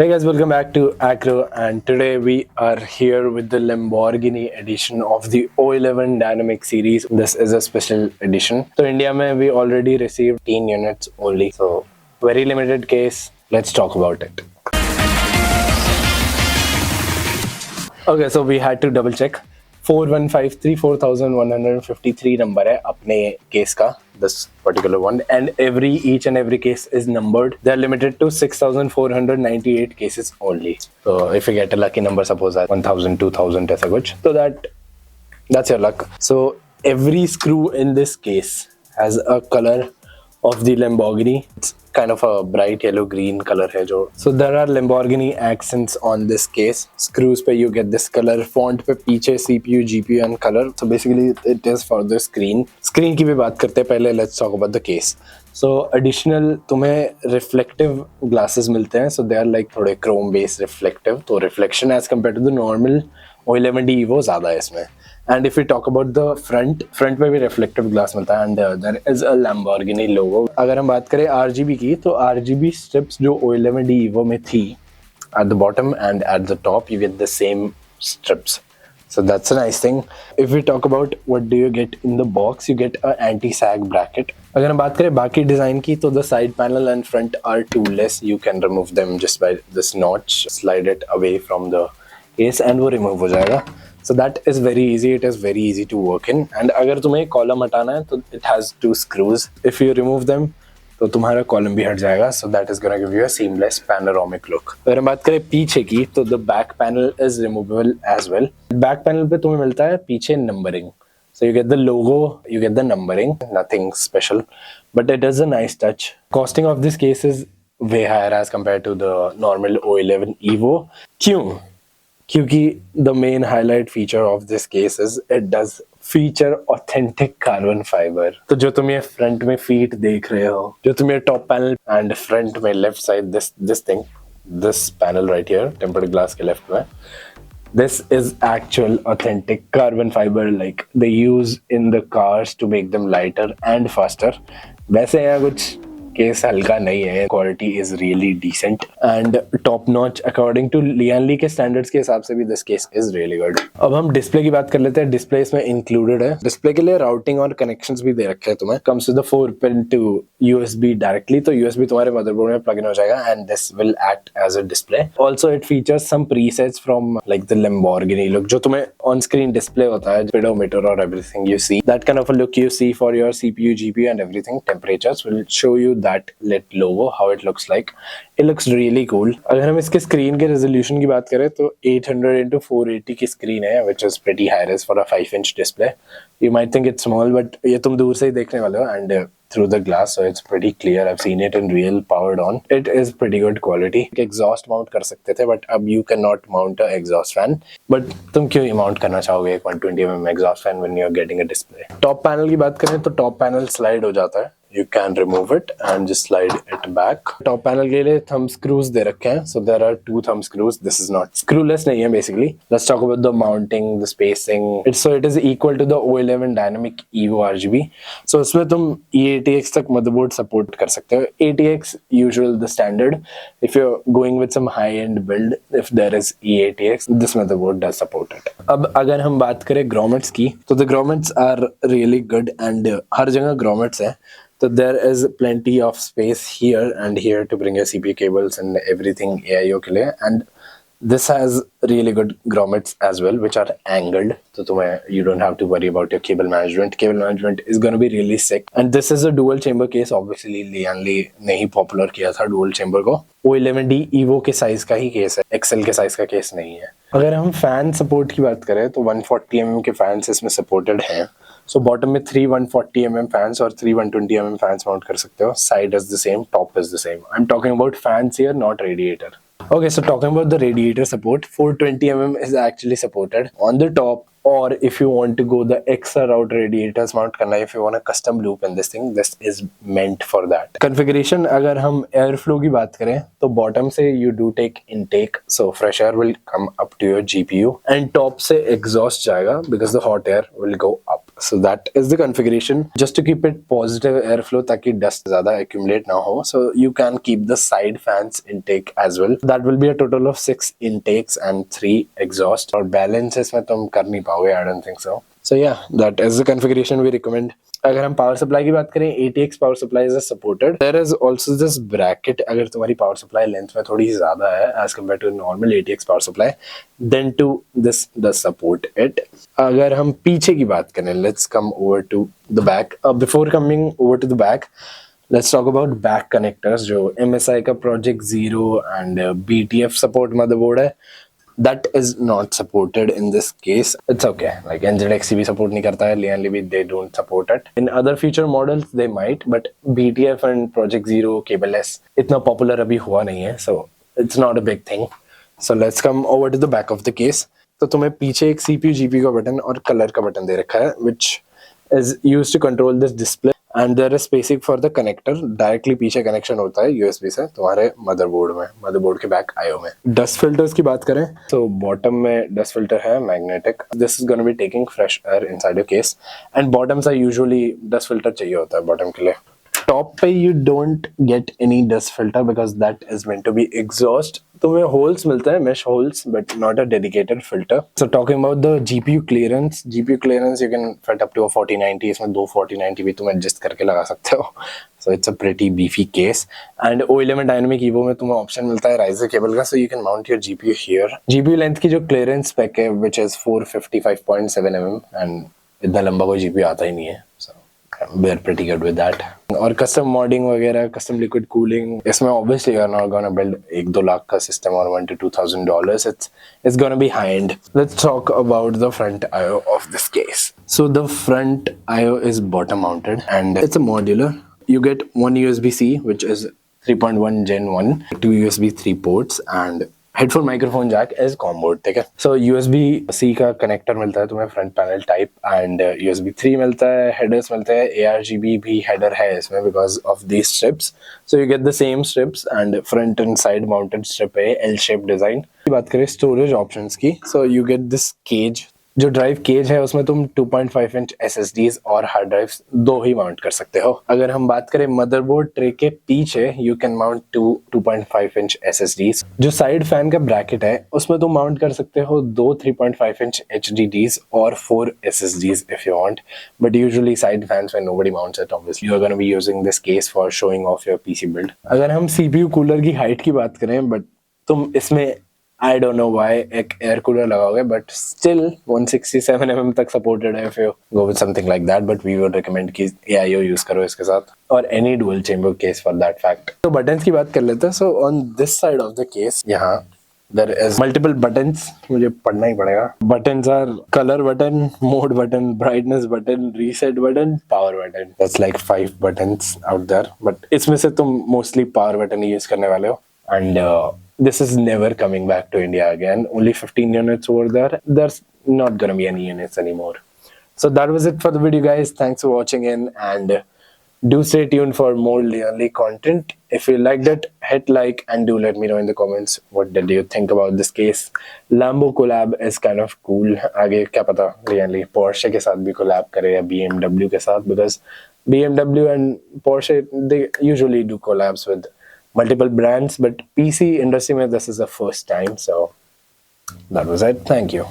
Hey guys, welcome back to Acro, and today we are here with the Lamborghini edition of the O11 Dynamic series. This is a special edition. So India mein we already received 10 units only. So very limited case. Let's talk about it. Okay, so we had to double check. 4153 4153 number है अपने case का, this particular one, and each and every case is numbered. They are limited to 6498 cases only. So if you get a lucky number, suppose at 1000 2000 ऐसा कुछ, so that's your luck. So every screw in this case has a color of the Lamborghini. It's kind of a bright yellow green color है जो. So there are Lamborghini accents on this case. Screws पे you get this color. Font पे पीछे CPU, GPU and color. So basically it is for the screen. Screen की भी बात करते हैं पहले. Let's talk about the case. So additional तुम्हें reflective glasses मिलते हैं. So they are like थोड़े chrome based reflective. तो reflection as compared to the normal O11D Evo ज़्यादा है इसमें. And if we talk about the front में भी reflective glass मिलता है, and there is a Lamborghini logo. अगर हम बात करें RGB की, तो RGB strips जो O11D Evo में थी, at the bottom and at the top you get the same strips. So that's a nice thing. If we talk about what do you get in the box, you get a anti-sag bracket. अगर हम बात करें बाकी design की, तो the side panel and front are toolless. You can remove them just by this notch, slide it away from the case and वो remove हो जाएगा. So that is very easy. It is very easy to work in. And अगर तुम्हें column हटाना है तो it has 2 screws. If you remove them तो तुम्हारा column भी हट जाएगा. So that is gonna give you a seamless panoramic look. अगर हम बात करें पीछे की, तो the back panel is removable as well. Back panel पे तुम्हें मिलता है पीछे numbering. So you get the logo, you get the numbering, nothing special, but it is a nice touch. Costing of this case is way higher as compared to the normal O11 Evo. क्यों? क्योंकि the main highlight feature of this case is it does feature authentic carbon fiber. तो जो तुम ये front में feet देख रहे हो, जो तुम ये top panel and front में left side this panel right here, tempered glass के left में, this is actual authentic carbon fiber like they use in the cars to make them lighter and faster. वैसे यहाँ कुछ case हल्का नहीं है. Quality is really decent and top notch according to Lian Li के standards के हिसाब से भी this case is really good. अब हम डिस्प्ले की बात कर लेते हैं. डिस्प्ले इसमें इंक्लूडेड है. डिस्प्ले के लिए राउटिंग और कनेक्शंस भी दे रखे हैं तुम्हें. Comes with the 4 pin to USB directly. तो USB तुम्हारे मदरबोर्ड में प्लग इन हो जाएगा and this will act as a display. Also it features some presets from like the Lamborghini look जो तुम्हें ऑन स्क्रीन डिस्प्ले होता है. speedometer और everything you see that kind of a look you see for your CPU, GPU and everything. Temperatures will show you that lit logo, how it looks like. It looks really cool. अगर हम इसके screen के resolution की बात करें तो 800x480 की screen है, which is pretty high res for a 5-inch display. You might think it's small, but ये तुम दूर से ही देखने वाले हो and through the glass, so it's pretty clear. I've seen it in real, powered on. It is pretty good quality. Exhaust mount कर सकते थे, but अब you cannot mount a exhaust fan. But तुम क्यों ही mount करना चाहोगे एक 120mm exhaust fan when you're getting a display? Top panel की बात करें तो top panel slide हो जाता है. You can remove it and just slide it back. Top panel के लिए thumb screws दे रखे हैं. So there are 2 thumb screws. This is not screwless नहीं है basically. Let's talk about the mounting, the spacing. It is equal to the O11 Dynamic Evo RGB. So इसमें तुम E80X तक motherboard support कर सकते हो. ATX usual the standard. If you're going with some high-end build, if there is E80X, this motherboard does support it. अब अगर हम बात करें grommets की, तो the grommets are really good and हर जगह grommets है. So there is plenty of space here and here to bring your CPU cables and everything AIO के लिए. And this has really good grommets as well, which are angled. So you don't have to worry about your cable management. Cable management is going to be really sick. And this is a dual chamber case. Obviously, Lian Li ने ही popular किया था dual chamber को. O11D Evo के size का ही case है. XL के size का case नहीं है. अगर हम fan support की बात करें तो 140mm के fans इसमें supported हैं. So bottom में 3 140mm fans और 3 120mm fans mount कर सकते हो. Side is the same, top is the same. I'm talking about fans here, not radiator. Okay, so talking about the radiator support, 420mm is actually supported on the top. Or if you want to go the extra route radiators mount करना है, if you want a custom loop in this thing, this is meant for that. Configuration अगर हम airflow की बात करें तो bottom से you do take intake, so fresh air will come up to your GPU and top से exhaust जाएगा because the hot air will go up. So that is the configuration. Just to keep it positive airflow ताकि dust ज़्यादा accumulate ना हो. So you can keep the side fans intake as well. That will be a total of 6 intakes and 3 exhaust. और balance इसमें तुम कर नहीं पाओगे. I don't think so. So yeah, that is the configuration we recommend. अगर हम power supply की बात करें, ATX power supply is supported. There is also this bracket. अगर तुम्हारी पावर सप्लाई लेंथ में थोड़ी ज्यादा है as compare to normal ATX power supply, then to this the support it. अगर हम पीछे की बात करें, let's come over to the back. Before coming over to the back, let's talk about back connectors. जो MSI का project 0 and BTF support motherboard है, that is not supported in this case. It's okay, like NZXC भी support नहीं करता है, Lian Li they don't support it. In other future models they might, but BTF and Project Zero cableless इतना popular अभी हुआ नहीं है, so it's not a big thing. So let's come over to the back of the case. तो तुम्हें पीछे एक CPU GPU का बटन और कलर का बटन दे रखा है, which is used to control this display. And there is spacing for the connector. Directly पीछे कनेक्शन होता है USB से तुम्हारे मदरबोर्ड के बैक IO में. डस्ट फिल्टर्स की बात करें तो बॉटम में डस्ट फिल्टर है magnetic. This is gonna be taking fresh air inside your case, and bottom से यूजुअली डस्ट फिल्टर चाहिए होता है बॉटम के लिए. टॉप पे you don't get any dust filter because that is meant to be exhaust. तुम्हें holes मिलते हैं, mesh holes, but not a dedicated filter. So talking about the GPU clearance you can fit up to a 4090. इसमें दो 4090 भी तुम adjust करके लगा सकते हो. So it's a pretty beefy case. And O11 Dynamic Evo में तुम्हें ऑप्शन मिलता है राइजर केबल का, so you can mount your GPU here. GPU length की जो क्लियरेंस स्पेक है which is 455.7 mm, and इतना लंबा कोई GPU आता ही नहीं है, so we're pretty good with that. और कस्टम मॉडिंग वगैरह, कस्टम लिक्विड कूलिंग, इसमें obviously you're not gonna build 1-2 lakh का सिस्टम और $1,000 to $2,000. It's gonna be high end. Let's talk about the front IO of this case. So the front IO is bottom mounted and it's a modular. You get one USB-C which is 3.1 Gen 1, 2 USB 3 ports and headphone microphone jack is comboed. ठीक है, so USB-C का connector मिलता है तुम्हें front panel type, and USB 3 मिलता है, headers मिलते हैं, ARGB भी हेडर है इसमें because of these strips. So you get the same strips and front and side mounted strip है, L शेप डिजाइन. बात करें स्टोरेज ऑप्शंस की, so you get this cage. जो ड्राइव केज है उसमें तुम 2.5 इंच SSDs और हार्ड ड्राइव्स दो ही माउंट कर सकते हो. अगर हम बात करें मदरबोर्ड ट्रे के पीछे, you can mount 2.5 inch SSDs. जो साइड फैन का ब्रैकेट है उसमें तुम माउंट कर सकते हो दो 3.5 इंच HDDs और 4 SSDs if you want. But usually side fans when nobody mounts it, obviously you are going to be using this case for showing off your PC build. अगर हम CPU कूलर की height की बात करें, but तुम इसमें I don't know why एक air cooler लगाओगे, but still 167 mm तक सपोर्टेड है if you go with something like that. But we would recommend कि AIO यूज करो इसके साथ, और any dual chamber case for that fact. तो buttons की बात कर लेते हैं. So on this side of the case, यहाँ there is multiple buttons. मुझे पढ़ना ही पड़ेगा. Buttons are color button, mode button, brightness button, reset button, power button. That's like 5 buttons out there. But इसमें से तुम mostly power button ही use करने वाले हो. And this is never coming back to India again. Only 15 units over there. There's not gonna be any units anymore. So that was it for the video, guys. Thanks for watching in, and do stay tuned for more Lian Li content. If you liked it, hit like and do let me know in the comments what did you think about this case. Lambo collab is kind of cool. आगे क्या पता Lian Li Porsche के साथ भी collab करे या BMW के साथ, because BMW and Porsche, they usually do collabs with multiple brands, but PC industry mein this is the first time. So that was it. Thank you.